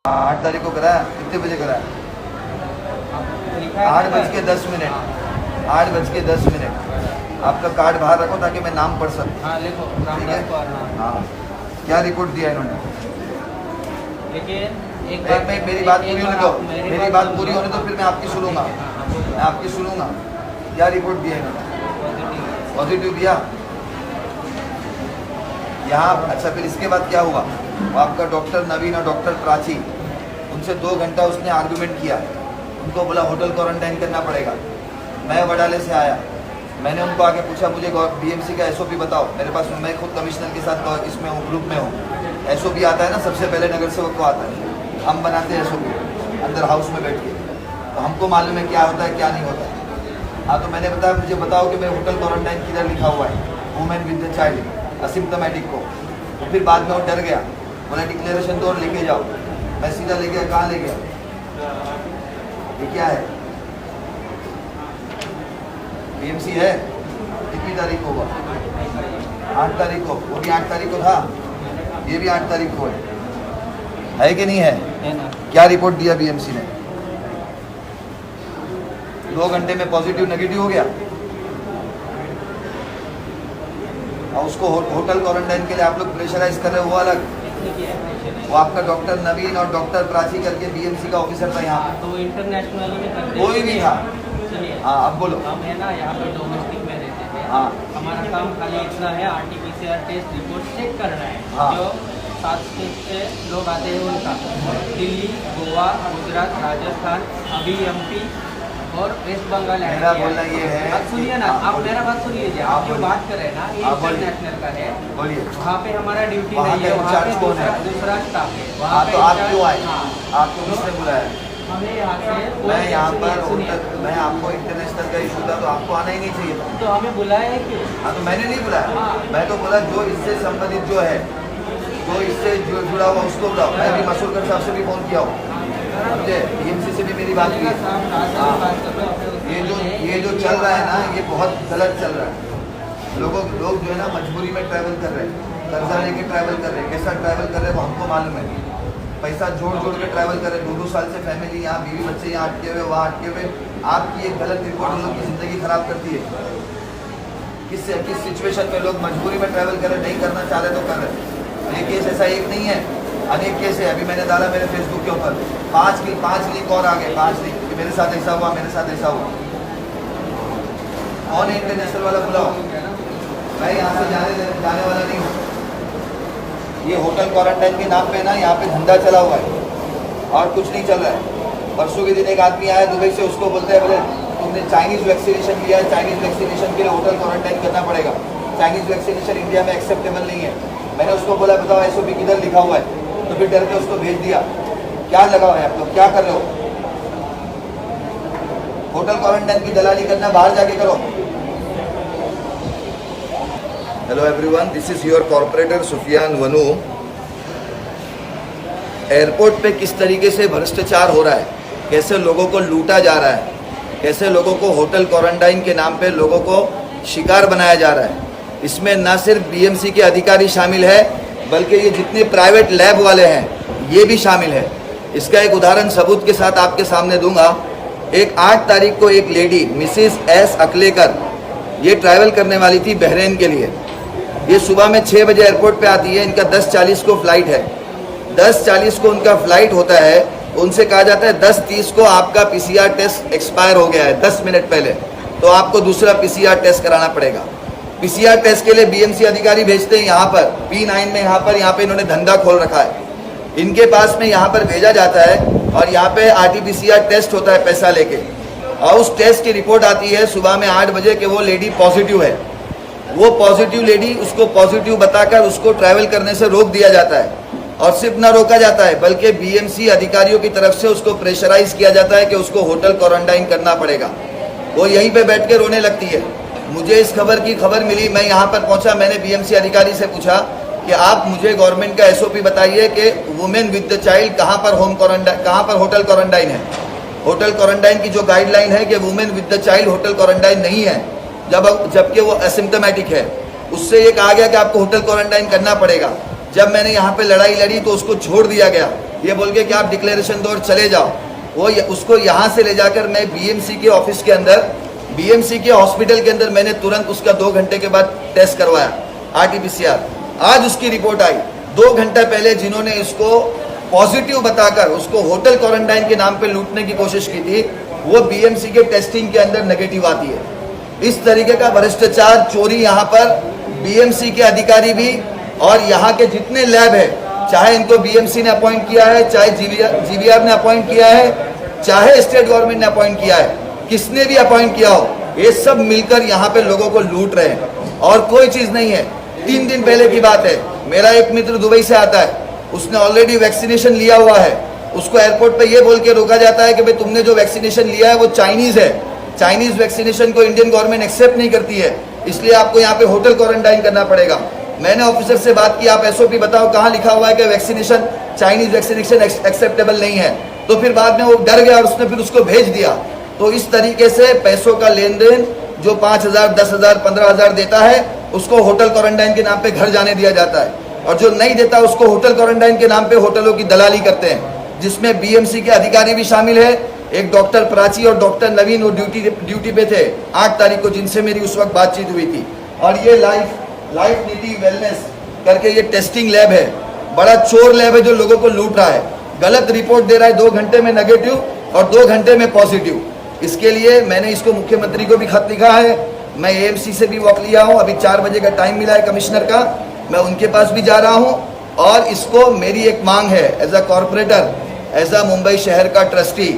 8 तारीख को कराया, कितने बजे कराया? 8:10। 8:10। आपका कार्ड बाहर रखो ताकि मैं नाम पढ़ सकूँ। हाँ लिखो, ठीक है? हाँ, क्या रिपोर्ट दिया इन्होंने? लेकिन मेरी बात पूरी होने दो, मेरी बात पूरी होने दो, फिर मैं आपकी सुनूंगा। मैं आपकी सुनूंगा। क्या रिपोर्ट दिया इन्होंने? पॉजिटिव दिया। यहाँ अच्छा, फिर इसके बाद क्या हुआ? वो आपका डॉक्टर नवीन और डॉक्टर प्राची, उनसे 2 घंटा उसने आर्गुमेंट किया। उनको बोला होटल क्वारंटाइन करना पड़ेगा। मैं वडाले से आया, मैंने उनको आके पूछा मुझे बीएमसी का एसओपी बताओ। मेरे पास, मैं खुद कमिश्नर के साथ इसमें हूँ, ग्रुप में हूँ। एसओपी आता है ना, सबसे पहले नगर सेवक को आता है। हम बनाते हैं एसओपी अंदर हाउस में बैठ के, तो हमको मालूम है क्या होता है क्या नहीं होता है। हाँ, तो मैंने बताया मुझे बताओ कि मैं होटल क्वारंटाइन किधर लिखा हुआ है, women with the child asymptomatic को। तो फिर बाद में वो डर गया, बोला डिक्लेरेशन तो और लेके जाओ। मैं सीधा ले गया, कहाँ ले गया? ये क्या है? बीएमसी है। कितनी तारीख को हुआ? 8 तारीख को। वो भी 8 तारीख को था, ये भी 8 तारीख को है कि नहीं है? क्या रिपोर्ट दिया बीएमसी ने? 2 घंटे में पॉजिटिव नेगेटिव हो गया। और उसको होटल क्वारंटाइन के लिए आप लोग प्रेशराइज कर रहे हो, वो अलग। वो आपका डॉक्टर नवीन और डॉक्टर प्राची करके बीएमसी का ऑफिसर था यहाँ। तो इंटरनेशनल में करते कोई भी था। हाँ, अब बोलो। हम है ना यहाँ पे डोमेस्टिक में रहते थे। हाँ, हमारा काम खाली इतना है, आरटीपीसीआर टेस्ट रिपोर्ट चेक करना है। हाँ। जो 7 स्टेट से लोग आते हैं उनका, दिल्ली, गोवा, गुजरात, राजस्थान, अभी एमपी और वेस्ट बंगाल। मेरा बोलना ये है, आप सुनिए ना, आप मेरा बात सुन लीजिए। आप जो बात कर रहे हैं ना, ये इंटरनेशनल का है। बोलिए। वहाँ पे हमारा ड्यूटी वहाँ नहीं है, का वहाँ पे इंचार्ज कौन है? दूसरा स्टाफ है। हाँ, वहाँ तो पे आप क्यों आए? हाँ। आपको किसने बुलाया? हमें यहाँ से मैं यहाँ पर सुनिए, मैं आपको इंटरनेशनल का इशू था तो आपको आना ही नहीं चाहिए था। तो हमें बुलाया है क्यों? हाँ, तो मैंने नहीं बुलाया। हाँ। मैं तो बोला जो इससे संबंधित जो है, जो इससे जुड़ा हुआ उसको बुलाओ। मैं भी मसूरकर साहब से भी फोन किया हूँ, समझे? बीएमसी से भी मेरी बात हुई। हाँ, ये जो चल रहा है ना, ये बहुत गलत चल रहा है। लोग जो है ना मजबूरी में ट्रैवल कर रहे हैं, कर्जा लेके ट्रैवल कर रहे हैं। कैसा ट्रैवल कर रहे हैं वो हमको मालूम है। पैसा जोड़ के ट्रैवल कर रहे हैं। 2-2 साल से फैमिली यहाँ, बीवी बच्चे यहाँ अटके हुए, वहाँ अटके हुए। आपकी एक गलत रिपोर्ट उन लोग की ज़िंदगी खराब करती है। किस सिचुएशन में लोग मजबूरी में ट्रैवल कर रहे, नहीं करना चाह रहे तो कर रहे। ये केस ऐसा एक नहीं है, अनेक केस है। अभी मैंने डाला मेरे फेसबुक के ऊपर 5 लिंक और आ गए, 5 लिंक कि मेरे साथ ऐसा हुआ, मेरे साथ ऐसा हुआ। कौन है इंटरनेशनल वाला? बुलाओ। मैं यहाँ से जाने वाला नहीं हूँ। ये होटल क्वारंटाइन के नाम पे ना यहाँ पे धंधा चला हुआ है और कुछ नहीं चल रहा है। परसों के दिन एक आदमी आया दुबई से, उसको बोलते हैं बोले तुमने चाइनीज़ वैक्सीनेशन लिया है, चाइनीज़ वैक्सीनेशन के लिए होटल क्वारंटाइन करना पड़ेगा। चाइनीज़ वैक्सीनेशन इंडिया में एक्सेप्टेबल नहीं है। मैंने उसको बोला बताओ एसओपी किधर लिखा हुआ है, तो फिर डर के उसको भेज दिया। क्या लगा हुआ है आप लोग, क्या कर रहे हो? होटल क्वारंटाइन की दलाली करना बाहर जाके करो। Hello everyone, this is your corporator Sufiyan Vanu. Airport पे किस तरीके से भ्रष्टाचार हो रहा है, कैसे लोगों को लूटा जा रहा है, कैसे लोगों को होटल क्वारंटाइन के नाम पे लोगों को शिकार बनाया जा रहा है। इसमें ना सिर्फ बीएमसी के अधिकारी शामिल है, बल्कि ये जितने प्राइवेट लैब वाले हैं ये भी शामिल है। इसका एक उदाहरण सबूत के साथ आपके सामने दूंगा। एक 8 तारीख को एक लेडी मिसिस एस अकलेकर, ये ट्रैवल करने वाली थी बहरीन के लिए। ये सुबह में 6 बजे एयरपोर्ट पे आती है। इनका 10:40 को फ्लाइट है। 10:40 को उनका फ्लाइट होता है। उनसे कहा जाता है 10:30 को आपका पीसीआर टेस्ट एक्सपायर हो गया है, 10 मिनट पहले, तो आपको दूसरा पीसीआर टेस्ट कराना पड़ेगा। पीसीआर टेस्ट के लिए बीएमसी अधिकारी भेजते हैं यहाँ पर P9 में। यहाँ पे इन्होंने धंधा खोल रखा है। इनके पास में यहाँ पर भेजा जाता है और यहाँ पे आरटीपीसीआर टेस्ट होता है पैसा लेके, और उस टेस्ट की रिपोर्ट आती है सुबह में 8 बजे कि वो लेडी पॉजिटिव है। वो पॉजिटिव लेडी, उसको पॉजिटिव बताकर उसको ट्रैवल करने से रोक दिया जाता है। और सिर्फ न रोका जाता है बल्कि बीएमसी अधिकारियों की तरफ से उसको प्रेशराइज किया जाता है कि उसको होटल क्वारंटाइन करना पड़ेगा। वो यहीं पे बैठ के रोने लगती है। मुझे इस खबर की खबर मिली, मैं यहाँ पर पहुँचा। मैंने बीएमसी अधिकारी से पूछा कि आप मुझे गवर्नमेंट का एसओपी बताइए कि वुमेन विद द चाइल्ड कहाँ पर होटल क्वारंटाइन है। होटल क्वारंटाइन की जो गाइडलाइन है कि women with the child hotel quarantine नहीं है, जबकि वो एसिम्प्टोमेटिक है। उससे ये कहा गया कि आपको होटल क्वारंटाइन करना पड़ेगा। जब मैंने यहाँ पे लड़ाई लड़ी तो उसको छोड़ दिया गया। ये बोल के कि आप डिक्लेरेशन दो और चले जाओ। उसको यहाँ से ले जाकर मैं बीएमसी के ऑफिस के अंदर, बीएमसी के हॉस्पिटल के अंदर मैंने तुरंत उसका 2 घंटे के बाद टेस्ट करवाया RT-PCR। आज उसकी रिपोर्ट आई। 2 घंटे पहले जिन्होंने इसको पॉजिटिव बताकर उसको होटल क्वारंटाइन के नाम पे लूटने की कोशिश की थी, वो बीएमसी के टेस्टिंग के अंदर नेगेटिव आती है। इस तरीके का भ्रष्टाचार, चोरी यहाँ पर बीएमसी के अधिकारी भी और यहाँ के जितने लैब है, चाहे इनको बीएमसी ने अपॉइंट किया है, चाहे जीवीआर ने अपॉइंट किया है, चाहे स्टेट गवर्नमेंट ने अपॉइंट किया है, किसने भी अपॉइंट किया हो, ये सब मिलकर यहाँ पे लोगों को लूट रहे हैं और कोई चीज नहीं है। 3 दिन पहले की बात है, मेरा एक मित्र दुबई से आता है, उसने ऑलरेडी वैक्सीनेशन लिया हुआ है। उसको एयरपोर्ट पे ये बोल के रोका जाता है कि भाई तुमने जो वैक्सीनेशन लिया है वो चाइनीज है, चाइनीज वैक्सीनेशन को इंडियन गवर्नमेंट एक्सेप्ट नहीं करती है, इसलिए आपको यहाँ पे होटल क्वारंटाइन करना पड़ेगा। मैंने ऑफिसर से बात की, आप SOP बताओ कहाँ लिखा हुआ है कि वैक्सीनेशन, चाइनीज वैक्सीनेशन एक्सेप्टेबल नहीं है। तो फिर बाद में वो डर गया और उसने फिर उसको भेज दिया। तो इस तरीके से पैसों का लेन देन, जो 5,000, 10,000, 15,000 देता है उसको होटल क्वारंटाइन के नाम पे घर जाने दिया जाता है, और जो नहीं देता उसको होटल क्वारंटाइन के नाम पे होटलों की दलाली करते हैं, जिसमें बीएमसी के अधिकारी भी शामिल है। एक डॉक्टर प्राची और डॉक्टर नवीन वो ड्यूटी पे थे 8 तारीख को, जिनसे मेरी उस वक्त बातचीत हुई थी। और ये लाइफ नीति वेलनेस करके ये टेस्टिंग लैब है, बड़ा चोर लैब है जो लोगों को लूट रहा है, गलत रिपोर्ट दे रहा है, 2 घंटे में नेगेटिव और 2 घंटे में पॉजिटिव। इसके लिए मैंने इसको मुख्यमंत्री को भी खत लिखा है। मैं AMC से भी वक्त लिया हूँ, अभी 4 बजे का टाइम मिला है कमिश्नर का, मैं उनके पास भी जा रहा हूँ। और इसको मेरी एक मांग है, as a corporator, as a Mumbai शहर का ट्रस्टी,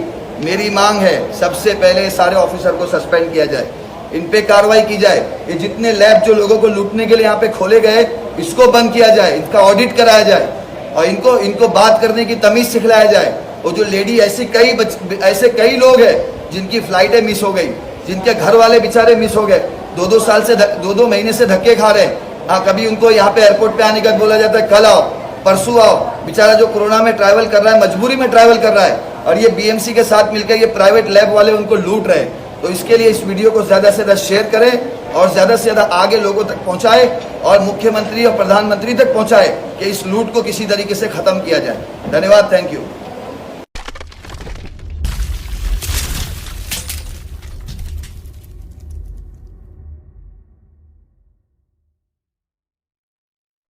मेरी मांग है सबसे पहले सारे ऑफिसर को सस्पेंड किया जाए, इन पे कार्रवाई की जाए। ये जितने लैब जो लोगों को लूटने के लिए यहाँ पे खोले गए, इसको बंद किया जाए, इनका ऑडिट कराया जाए और इनको बात करने की तमीज सिखलाया जाए। और जो लेडी, ऐसे कई लोग हैं जिनकी फ्लाइटें मिस हो गई, जिनके घर वाले बेचारे मिस हो गए, 2-2 महीने से धक्के खा रहे हैं। हाँ, कभी उनको यहाँ पे एयरपोर्ट पे आने का बोला जाता है कल आओ, परसों आओ। बेचारा जो कोरोना में ट्रैवल कर रहा है, मजबूरी में ट्रैवल कर रहा है, और ये बीएमसी के साथ मिलकर ये प्राइवेट लैब वाले उनको लूट रहे हैं। तो इसके लिए इस वीडियो को ज़्यादा से ज़्यादा शेयर करें और ज़्यादा से ज़्यादा आगे लोगों तक पहुँचाए और मुख्यमंत्री और प्रधानमंत्री तक पहुँचाए कि इस लूट को किसी तरीके से ख़त्म किया जाए। धन्यवाद, थैंक यू।